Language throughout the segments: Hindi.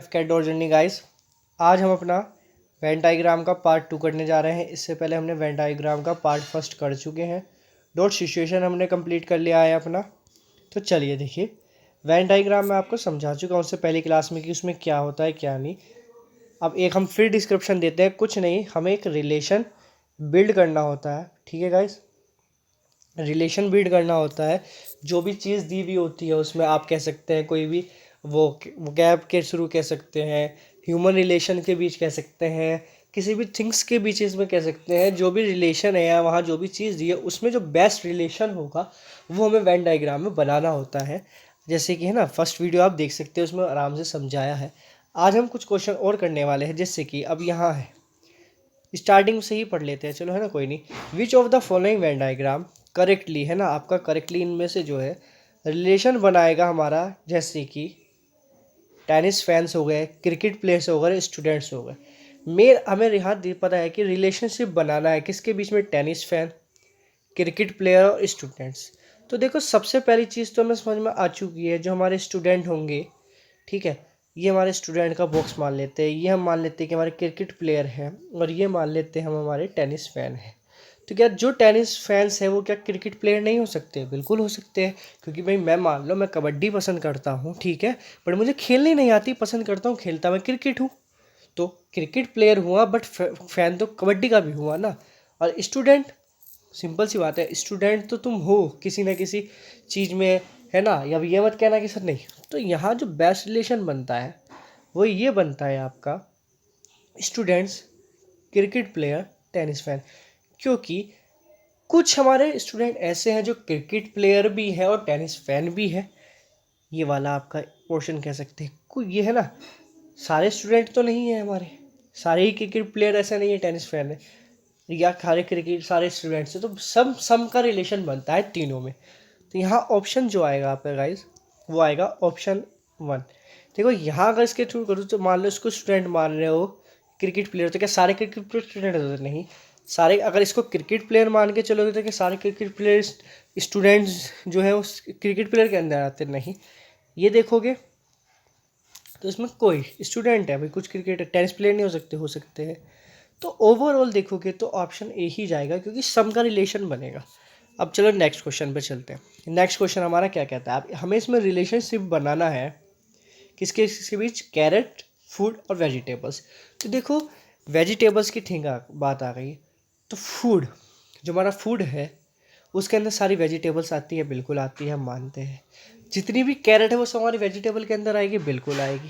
कैट और जर्नी गाइस। आज हम अपना वेन डायग्राम का पार्ट 2 करने जा रहे हैं। इससे पहले हमने वेन डायग्राम का पार्ट 1 कर चुके हैं। डॉट सिचुएशन हमने कंप्लीट कर लिया है अपना। तो चलिए देखिए, वेन डायग्राम मैं आपको समझा चुका हूँ उससे पहली क्लास में कि उसमें क्या होता है क्या नहीं। अब एक हम फिर डिस्क्रिप्शन देते हैं। कुछ नहीं, हमें एक रिलेशन बिल्ड करना होता है। ठीक है गाइस, रिलेशन बिल्ड करना होता है। जो भी चीज़ दी हुई होती है उसमें आप कह सकते हैं कोई भी वो गैप के थ्रू कह सकते हैं, ह्यूमन रिलेशन के बीच कह सकते हैं, किसी भी थिंग्स के बीच इसमें कह सकते हैं। जो भी रिलेशन है या वहाँ जो भी चीज़ दी है उसमें जो बेस्ट रिलेशन होगा वो हमें वेन डायग्राम में बनाना होता है। जैसे कि है ना, फर्स्ट वीडियो आप देख सकते हैं, उसमें आराम से समझाया है। आज हम कुछ क्वेश्चन और करने वाले हैं। जैसे कि अब यहाँ है, स्टार्टिंग से ही पढ़ लेते हैं, चलो है ना, कोई नहीं। Which of the following Venn diagram correctly, है ना, आपका करेक्टली इनमें से जो है रिलेशन बनाएगा हमारा। जैसे कि टेनिस फैंस हो गए, क्रिकेट प्लेयर्स हो गए, स्टूडेंट्स हो गए। हमें यहाँ पता है कि रिलेशनशिप बनाना है किसके बीच में, टेनिस फैन, क्रिकेट प्लेयर और स्टूडेंट्स। तो देखो, सबसे पहली चीज़ तो हमें समझ में आ चुकी है। जो हमारे स्टूडेंट होंगे, ठीक है, ये हमारे स्टूडेंट का बॉक्स मान लेते हैं, ये हम मान लेते हैं कि हमारे क्रिकेट प्लेयर हैं, और ये मान लेते हैं हम हमारे टेनिस फैन हैं। तो क्या जो टेनिस फैंस हैं वो क्या क्रिकेट प्लेयर नहीं हो सकते? बिल्कुल हो सकते हैं। क्योंकि भाई मैं मान लो मैं कबड्डी पसंद करता हूँ, ठीक है, पर मुझे खेलनी नहीं आती, पसंद करता हूँ, खेलता मैं क्रिकेट हूँ। तो क्रिकेट प्लेयर हुआ, बट फैन तो कबड्डी का भी हुआ ना। और स्टूडेंट, सिंपल सी बात है, स्टूडेंट तो तुम हो किसी ना किसी चीज़ में, है ना। या ये मत कहना कि सर नहीं। तो यहाँ जो बेस्ट रिलेशन बनता है वो ये बनता है आपका students, cricket player, tennis fan. क्योंकि कुछ हमारे स्टूडेंट ऐसे हैं जो क्रिकेट प्लेयर भी है और टेनिस फैन भी है। ये वाला आपका पोर्शन कह सकते हैं। ये है ना, सारे स्टूडेंट तो नहीं है हमारे, सारे ही क्रिकेट प्लेयर ऐसे नहीं है टेनिस फैन है, या सारे क्रिकेट सारे स्टूडेंट्स है। तो सब सम का रिलेशन बनता है तीनों में। तो यहाँ ऑप्शन जो आएगा आपका गाइस, वो आएगा ऑप्शन 1। देखो यहाँ अगर इसके थ्रू करूँ तो मान लो इसको स्टूडेंट मान रहे हो, क्रिकेट प्लेयर, तो क्या सारे क्रिकेट प्लेयर स्टूडेंट होते? नहीं। सारे, अगर इसको क्रिकेट प्लेयर मान के चलोगे तो क्या सारे क्रिकेट प्लेयर स्टूडेंट्स जो है उस क्रिकेट प्लेयर के अंदर आते? नहीं। ये देखोगे तो इसमें कोई स्टूडेंट है भाई, कुछ क्रिकेट टेनिस प्लेयर नहीं हो सकते हैं। तो ओवरऑल देखोगे तो ऑप्शन ए ही जाएगा, क्योंकि सम का रिलेशन बनेगा। अब चलो नेक्स्ट क्वेश्चन पे चलते हैं। नेक्स्ट क्वेश्चन हमारा क्या कहता है, अब हमें इसमें रिलेशनशिप बनाना है किसके किसके बीच, कैरेट, फूड और वेजिटेबल्स। तो देखो, वेजिटेबल्स की ठीक बात आ गई। तो फूड, जो हमारा फूड है उसके अंदर सारी वेजिटेबल्स आती है, बिल्कुल आती है, हम मानते हैं। जितनी भी कैरेट है वो सब हमारी वेजिटेबल के अंदर आएगी, बिल्कुल आएगी।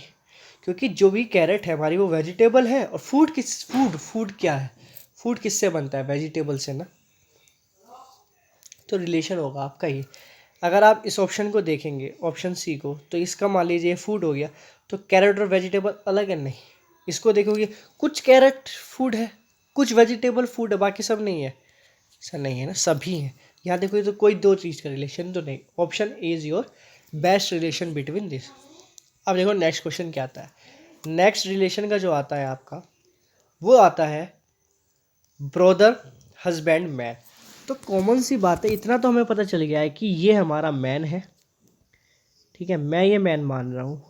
क्योंकि जो भी कैरेट है हमारी वो वेजिटेबल है। और फूड क्या है, फूड किससे बनता है, वेजिटेबल से ना। तो रिलेशन होगा आपका ये। अगर आप इस ऑप्शन को देखेंगे, ऑप्शन सी को, तो इसका मान लीजिए फूड हो गया। तो कैरेट और वेजिटेबल अलग है? नहीं। इसको देखोगे, कुछ कैरेट फूड है, कुछ वेजिटेबल फूड है, बाकी सब नहीं है। ऐसा नहीं है ना, सभी हैं। यहाँ देखो, तो कोई दो चीज़ का रिलेशन तो नहीं। Option A is your best relation between this. अब देखो नेक्स्ट क्वेश्चन क्या आता है। नेक्स्ट रिलेशन का जो आता है आपका, वो आता है ब्रदर, हस्बैंड, मैन। तो कॉमन सी बात है, इतना तो हमें पता चल गया है कि ये हमारा मैन है, ठीक है, मैं ये मैन मान रहा हूँ।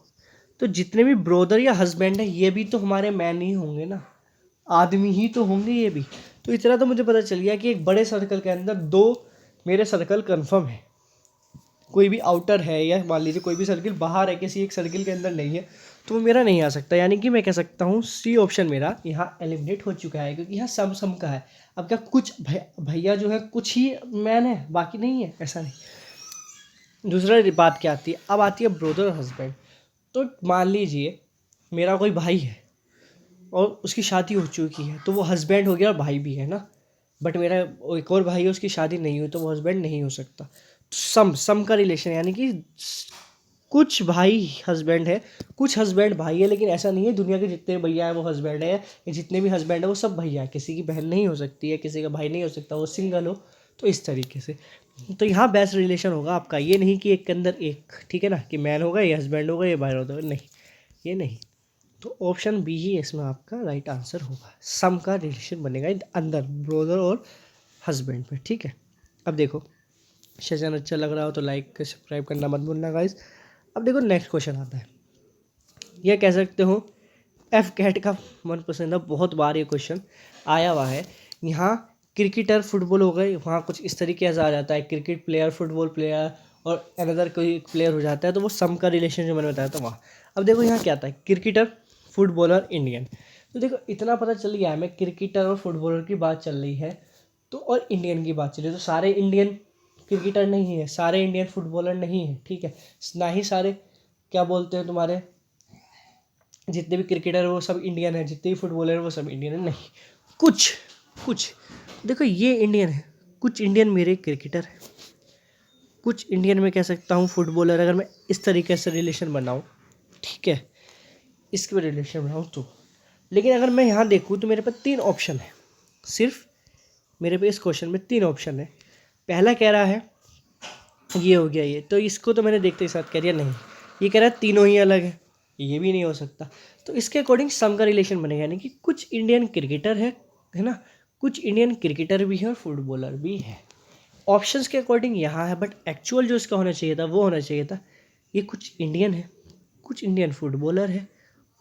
तो जितने भी ब्रदर या हस्बैंड है ये भी तो हमारे मैन ही होंगे ना, आदमी ही तो होंगे ये भी। तो इतना तो मुझे पता चल गया कि एक बड़े सर्कल के अंदर दो मेरे सर्कल कंफर्म है। कोई भी आउटर है, या मान लीजिए कोई भी सर्किल बाहर है, किसी एक सर्किल के अंदर नहीं है, तो वो मेरा नहीं आ सकता। यानी कि मैं कह सकता हूँ सी ऑप्शन मेरा यहाँ एलिमिनेट हो चुका है, क्योंकि यहाँ सम सम का है। अब क्या कुछ भैया जो है कुछ ही मैन है, बाकी नहीं है? ऐसा नहीं। दूसरा बात क्या आती है, अब आती है ब्रदर और हस्बैंड। तो मान लीजिए मेरा कोई भाई है और उसकी शादी हो चुकी है, तो वो हस्बैंड हो गया और भाई भी है ना। बट मेरा एक और भाई है, उसकी शादी नहीं हुई, तो वो हस्बैंड नहीं हो सकता। तो सम का रिलेशन, यानी कि कुछ भाई हस्बैंड है, कुछ हस्बैंड भाई है। लेकिन ऐसा नहीं है दुनिया के जितने भैया हैं वो हस्बैंड है, या जितने भी हस्बैंड है वो सब भैया है। किसी की बहन नहीं हो सकती है, किसी का भाई नहीं हो सकता, वो सिंगल हो। तो इस तरीके से तो यहाँ बेस्ट रिलेशन होगा आपका। ये नहीं कि एक के अंदर एक, ठीक है ना, कि मैन होगा ये हस्बैंड होगा ये भाई होगा, नहीं, ये नहीं। तो ऑप्शन बी ही इसमें आपका राइट आंसर होगा। सम का रिलेशन बनेगा अंदर ब्रदर और हस्बैंड पे, ठीक है। अब देखो, सेशन अच्छा लग रहा हो तो लाइक सब्सक्राइब करना मत भूलना गाइस। अब देखो नेक्स्ट क्वेश्चन आता है। यह कह सकते हो एफ कैट का मनपसंद है, बहुत बार ये क्वेश्चन आया हुआ है। यहाँ क्रिकेटर फुटबॉल हो गए, वहाँ कुछ इस तरीके से आ जाता है क्रिकेट प्लेयर फुटबॉल प्लेयर और अनदर कोई प्लेयर हो जाता है, तो वो सम का रिलेशन जो मैंने बताया था वहाँ। अब देखो यहाँ क्या आता है, क्रिकेटर फुटबॉलर इंडियन। तो देखो इतना पता चल गया हमें, क्रिकेटर और फुटबॉलर की बात चल रही है तो और इंडियन की बात चल रही है, तो सारे इंडियन क्रिकेटर नहीं है, सारे इंडियन फुटबॉलर नहीं है, ठीक है, ना ही सारे क्या बोलते हैं तुम्हारे जितने भी क्रिकेटर है वो सब इंडियन है, जितने भी फुटबॉलर है वो सब इंडियन है, नहीं, कुछ कुछ देखो ये इंडियन है, कुछ इंडियन मेरे क्रिकेटर है, कुछ इंडियन में कह सकता हूँ फुटबॉलर, अगर मैं इस तरीके से रिलेशन बनाऊँ, ठीक है, इसके में रिलेशन बनाऊँ तो। लेकिन अगर मैं यहाँ देखूँ तो मेरे पास 3 ऑप्शन है, सिर्फ मेरे पे इस क्वेश्चन में 3 ऑप्शन है। पहला कह रहा है ये हो गया ये, तो इसको तो मैंने देखते ही साथ कह दिया नहीं, ये कह रहा है तीनों ही अलग है, ये भी नहीं हो सकता। तो इसके अकॉर्डिंग सम का रिलेशन बनेगा, यानी कि कुछ इंडियन क्रिकेटर है ना, कुछ इंडियन क्रिकेटर भी है और फुटबॉलर भी है। ऑप्शंस के अकॉर्डिंग यहाँ है, बट एक्चुअल जो इसका होना चाहिए था वो होना चाहिए था ये कुछ इंडियन है, कुछ इंडियन फुटबॉलर है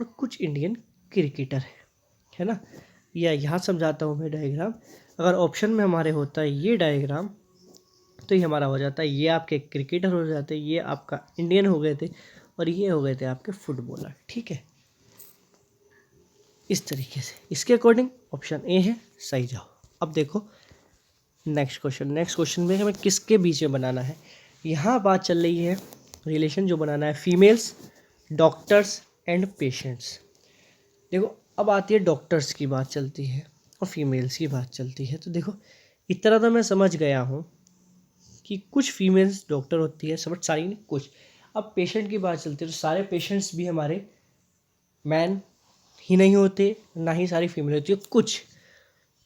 और कुछ इंडियन क्रिकेटर है ना। या यहाँ समझाता हूँ मैं डायग्राम, अगर ऑप्शन में हमारे होता है ये डायग्राम तो ये हमारा हो जाता है, ये आपके क्रिकेटर हो जाते, ये आपका इंडियन हो गए थे और ये हो गए थे आपके फुटबॉलर, ठीक है, इस तरीके से। इसके अकॉर्डिंग ऑप्शन ए है सही। जाओ अब देखो नेक्स्ट क्वेश्चन में हमें किसके बीच में बनाना है। यहाँ बात चल रही है रिलेशन जो बनाना है फीमेल्स डॉक्टर्स एंड पेशेंट्स। देखो अब आती है डॉक्टर्स की बात चलती है और फीमेल्स की बात चलती है, तो देखो इतना तो मैं समझ गया हूँ कि कुछ फीमेल्स डॉक्टर होती है, समझ सारी नहीं कुछ। अब पेशेंट की बात चलती है तो सारे पेशेंट्स भी हमारे मैन ही नहीं होते, ना ही सारी फीमेल होती है कुछ,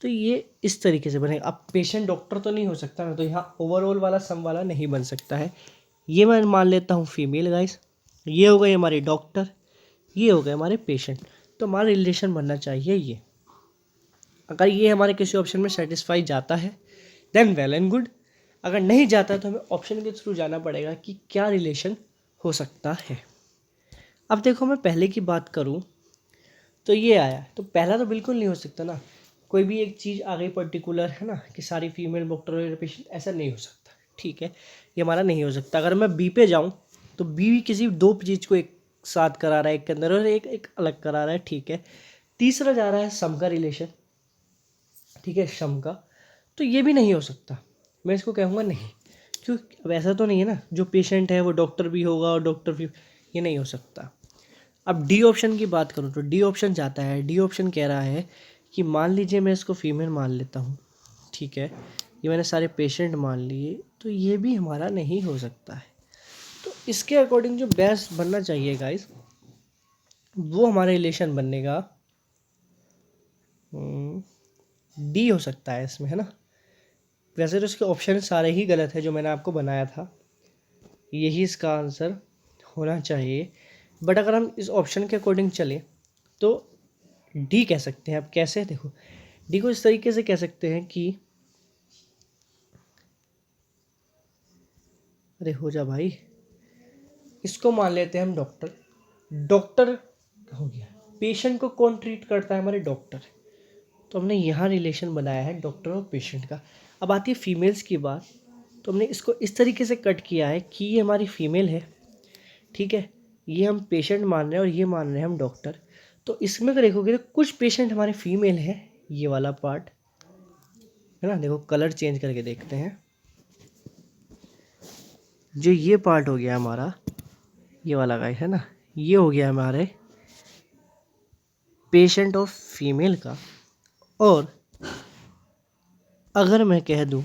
तो ये इस तरीके से बनेगा। अब पेशेंट डॉक्टर तो नहीं हो सकता ना, तो यहाँ ओवरऑल वाला सम वाला नहीं बन सकता है, ये मैं मान लेता हूँ फीमेल गाइस, ये हो गए हमारे डॉक्टर, ये हो गए हमारे पेशेंट, तो हमारा रिलेशन बनना चाहिए ये। अगर ये हमारे किसी ऑप्शन में सेटिस्फाई जाता है देन वेल एंड गुड, अगर नहीं जाता तो हमें ऑप्शन के थ्रू जाना पड़ेगा कि क्या रिलेशन हो सकता है। अब देखो मैं पहले की बात करूँ तो ये आया, तो पहला तो बिल्कुल नहीं हो सकता ना, कोई भी एक चीज़ आ गई पर्टिकुलर है ना कि सारी फीमेल डॉक्टर और पेशेंट, ऐसा नहीं हो सकता, ठीक है, ये हमारा नहीं हो सकता। अगर मैं बी पे जाऊँ तो बी किसी 2 चीज़ को एक साथ करा रहा है एक के अंदर और एक अलग करा रहा है, ठीक है। तीसरा जा रहा है सम का रिलेशन, ठीक है, सम का, तो ये भी नहीं हो सकता, मैं इसको कहूँगा नहीं, क्योंकि अब ऐसा तो नहीं है ना जो पेशेंट है वो डॉक्टर भी होगा और डॉक्टर भी, ये नहीं हो सकता। अब डी ऑप्शन की बात करूँ तो डी ऑप्शन जाता है, डी ऑप्शन कह रहा है कि मान लीजिए मैं इसको फीमेल मान लेता हूँ, ठीक है, ये मैंने सारे पेशेंट मान लिए, तो ये भी हमारा नहीं हो सकता है। तो इसके अकॉर्डिंग जो बेस्ट बनना चाहिए गाइस वो हमारा रिलेशन बनेगा डी हो सकता है इसमें, है ना। वैसे तो इसके ऑप्शन सारे ही गलत है जो मैंने आपको बनाया था, यही इसका आंसर होना चाहिए, बट अगर हम इस ऑप्शन के अकॉर्डिंग चलें तो डी कह सकते हैं। अब कैसे, देखो डी को इस तरीके से कह सकते हैं कि, अरे हो जा भाई, इसको मान लेते हैं हम डॉक्टर, डॉक्टर हो गया, पेशेंट को कौन ट्रीट करता है, हमारे डॉक्टर, तो हमने यहाँ रिलेशन बनाया है डॉक्टर और पेशेंट का। अब आती है फीमेल्स की बात, तो हमने इसको इस तरीके से कट किया है कि ये हमारी फीमेल है, ठीक है, ये हम पेशेंट मान रहे हैं और ये मान रहे हैं हम डॉक्टर। तो इसमें अगर देखोगे तो कुछ पेशेंट हमारे फीमेल है, ये वाला पार्ट है ना, देखो कलर चेंज करके देखते हैं, जो ये पार्ट हो गया हमारा ये वाला गाइस है ना, ये हो गया हमारे पेशेंट और फीमेल का। और अगर मैं कह दूं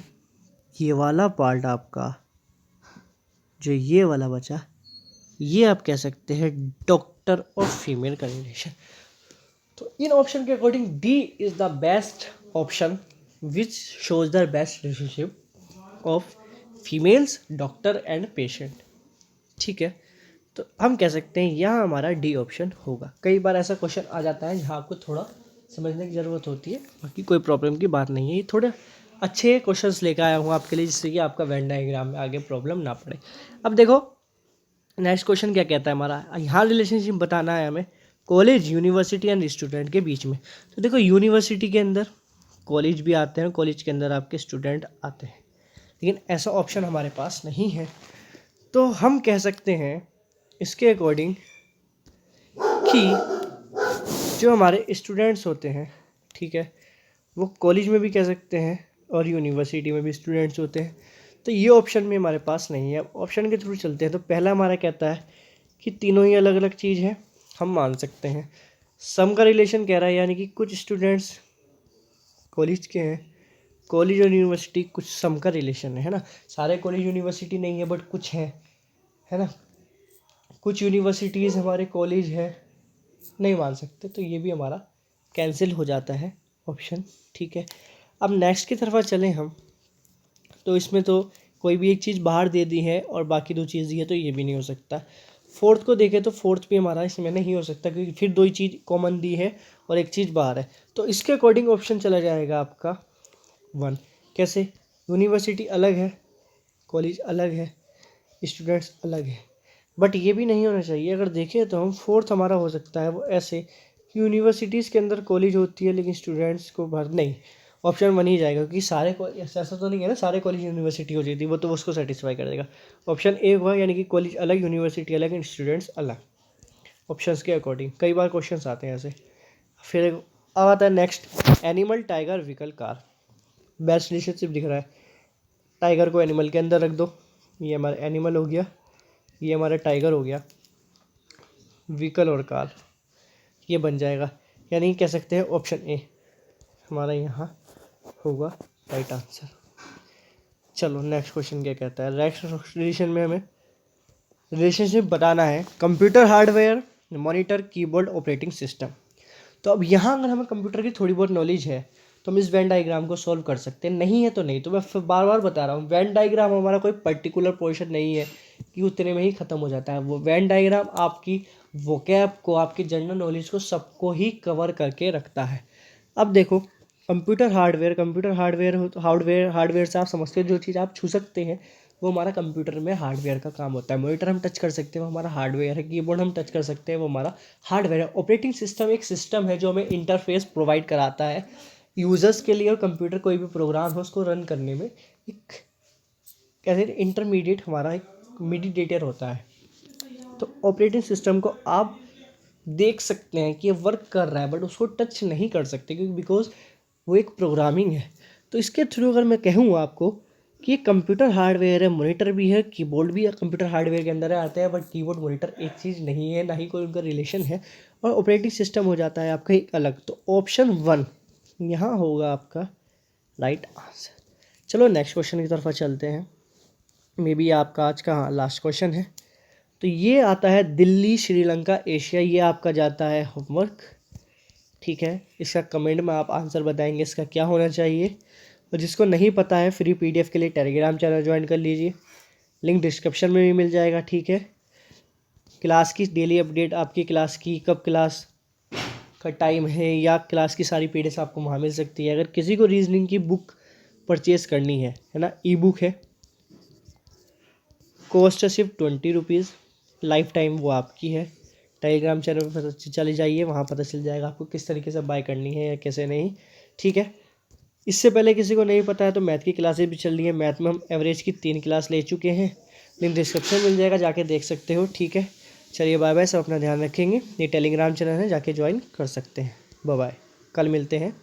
ये वाला पार्ट आपका जो ये वाला बचा, ये आप कह सकते हैं डॉक्टर और फीमेल का रिलेशन। तो इन ऑप्शन के according D is the best option which shows the best relationship of females doctor and patient, ठीक है। तो हम कह सकते हैं यहाँ हमारा डी ऑप्शन होगा। कई बार ऐसा क्वेश्चन आ जाता है जहाँ आपको थोड़ा समझने की ज़रूरत होती है, बाकी कोई प्रॉब्लम की बात नहीं है, ये थोड़े अच्छे क्वेश्चंस लेकर आया हूँ आपके लिए जिससे कि आपका वेन डायग्राम में आगे प्रॉब्लम ना पड़े। अब देखो नेक्स्ट क्वेश्चन क्या कहता है हमारा, यहाँ रिलेशनशिप बताना है हमें कॉलेज, यूनिवर्सिटी एंड स्टूडेंट के बीच में। तो देखो यूनिवर्सिटी के अंदर कॉलेज भी आते हैं, कॉलेज के अंदर आपके स्टूडेंट आते हैं, लेकिन ऐसा ऑप्शन हमारे पास नहीं है। तो हम कह सकते हैं इसके अकॉर्डिंग कि जो हमारे स्टूडेंट्स होते हैं, ठीक है, वो कॉलेज में भी कह सकते हैं और यूनिवर्सिटी में भी स्टूडेंट्स होते हैं। तो ये ऑप्शन भी हमारे पास नहीं है। ऑप्शन के थ्रू चलते हैं। तो पहला हमारा कहता है कि तीनों ही अलग अलग चीज़ है, हम मान सकते हैं। सम का रिलेशन कह रहा है, यानी कि कुछ स्टूडेंट्स कॉलेज के हैं, कॉलेज और यूनिवर्सिटी कुछ सम का रिलेशन है ना। सारे कॉलेज यूनिवर्सिटी नहीं है बट कुछ हैं, है ना। कुछ यूनिवर्सिटीज़ हमारे कॉलेज है, नहीं मान सकते, तो ये भी हमारा कैंसिल हो जाता है ऑप्शन, ठीक है। अब नेक्स्ट की तरफ चलें हम, तो इसमें तो कोई भी एक चीज़ बाहर दे दी है और बाकी दो चीज़ दी है, तो ये भी नहीं हो सकता। फोर्थ को देखें तो फोर्थ भी हमारा इसमें नहीं हो सकता, क्योंकि फिर दो ही चीज़ कॉमन दी है और एक चीज़ बाहर है। तो इसके अकॉर्डिंग ऑप्शन चला जाएगा आपका 1। कैसे? यूनिवर्सिटी अलग है, कॉलेज अलग है, स्टूडेंट्स अलग है। बट ये भी नहीं होना चाहिए। अगर देखें तो हम फोर्थ हमारा हो सकता है वो ऐसे, यूनिवर्सिटीज़ के अंदर कॉलेज होती है लेकिन स्टूडेंट्स को भर नहीं, ऑप्शन 1 ही जाएगा, क्योंकि सारे ऐसा तो नहीं है ना, सारे कॉलेज यूनिवर्सिटी हो जाती है, वो तो उसको सेटिस्फाई कर देगा। ऑप्शन ए हुआ, यानी कि कॉलेज अलग, यूनिवर्सिटी अलग एंड स्टूडेंट्स अलग, ऑप्शंस के अकॉर्डिंग। कई बार क्वेश्चंस आते हैं ऐसे। फिर अब आता है next, animal, tiger, vehicle, car. Best relationship दिख रहा है। टाइगर को एनिमल के अंदर रख दो, ये हमारा एनिमल हो गया, ये हमारा टाइगर हो गया, व्हीकल और कार ये बन जाएगा। यानी कह सकते हैं ऑप्शन ए हमारा यहाँ होगा राइट आंसर। चलो नेक्स्ट क्वेश्चन क्या कहता है। नेक्स्ट रिलेशन में हमें रिलेशनशिप बताना है computer hardware, monitor, keyboard, operating system. तो अब यहाँ अगर हमें कंप्यूटर की थोड़ी बहुत नॉलेज है तो हम इस वेन डायग्राम को सॉल्व कर सकते हैं, नहीं है तो नहीं। तो मैं बार बार बता रहा हूँ, वेन डायग्राम हमारा कोई पर्टिकुलर पोर्शन नहीं है कि उतने में ही ख़त्म हो जाता है। वो वेन डायग्राम आपकी वोकैब को, आपकी जनरल नॉलेज को, सबको ही कवर करके रखता है। अब देखो कंप्यूटर हार्डवेयर से आप समझते हो जो चीज़ आप छू सकते हैं वो हमारा कंप्यूटर में हार्डवेयर का काम होता है। मॉनिटर हम टच कर सकते हैं, वो हमारा हार्डवेयर है। कीबोर्ड हम टच कर सकते हैं, वो हमारा हार्डवेयर है। ऑपरेटिंग सिस्टम एक सिस्टम है जो हमें इंटरफेस प्रोवाइड कराता है यूज़र्स के लिए, और कंप्यूटर कोई भी प्रोग्राम हो उसको रन करने में एक कैसे इंटरमीडिएट हमारा एक मीडिएटर होता है। तो ऑपरेटिंग सिस्टम को आप देख सकते हैं कि ये वर्क कर रहा है, बट उसको टच नहीं कर सकते क्योंकि बिकॉज वो एक प्रोग्रामिंग है। तो इसके थ्रू अगर मैं कहूँ आपको कि ये कंप्यूटर हार्डवेयर है, मॉनिटर भी है, कीबोर्ड भी है, कंप्यूटर हार्डवेयर के अंदर आते हैं, बट कीबोर्ड मॉनिटर एक चीज़ नहीं है, ना ही कोई उनका रिलेशन है, और ऑपरेटिंग सिस्टम हो जाता है आपका एक अलग। तो ऑप्शन 1 यहाँ होगा आपका राइट आंसर। चलो नेक्स्ट क्वेश्चन की तरफ चलते हैं। मे बी आपका आज का लास्ट क्वेश्चन है। तो ये आता है दिल्ली, श्रीलंका, एशिया। ये आपका जाता है होमवर्क, ठीक है। इसका कमेंट में आप आंसर बताएंगे इसका क्या होना चाहिए। और जिसको नहीं पता है फ्री पीडीएफ के लिए टेलीग्राम चैनल ज्वाइन कर लीजिए, लिंक डिस्क्रिप्शन में भी मिल जाएगा, ठीक है। क्लास की डेली अपडेट, आपकी क्लास की कब क्लास का टाइम है, या क्लास की सारी पीडीएफ आपको वहाँ मिल सकती है। अगर किसी को रीजनिंग की बुक परचेज़ करनी है ना, ई बुक है, कॉस्ट है सिर्फ 20 रुपीज़, लाइफ टाइम वो आपकी है। टेलीग्राम चैनल पर चले जाइए, वहाँ पता चल जाएगा आपको किस तरीके से बाय करनी है या कैसे नहीं, ठीक है। इससे पहले किसी को नहीं पता है तो मैथ की क्लासेस भी चल रही है। मैथ में हम एवरेज की 3 क्लास ले चुके हैं, लिंक डिस्क्रिप्शन मिल जाएगा, जाके देख सकते हो, ठीक है। चलिए बाय बाय, सब अपना ध्यान रखेंगे। ये टेलीग्राम चैनल है, जाके ज्वाइन कर सकते हैं। बाय बाय, कल मिलते हैं।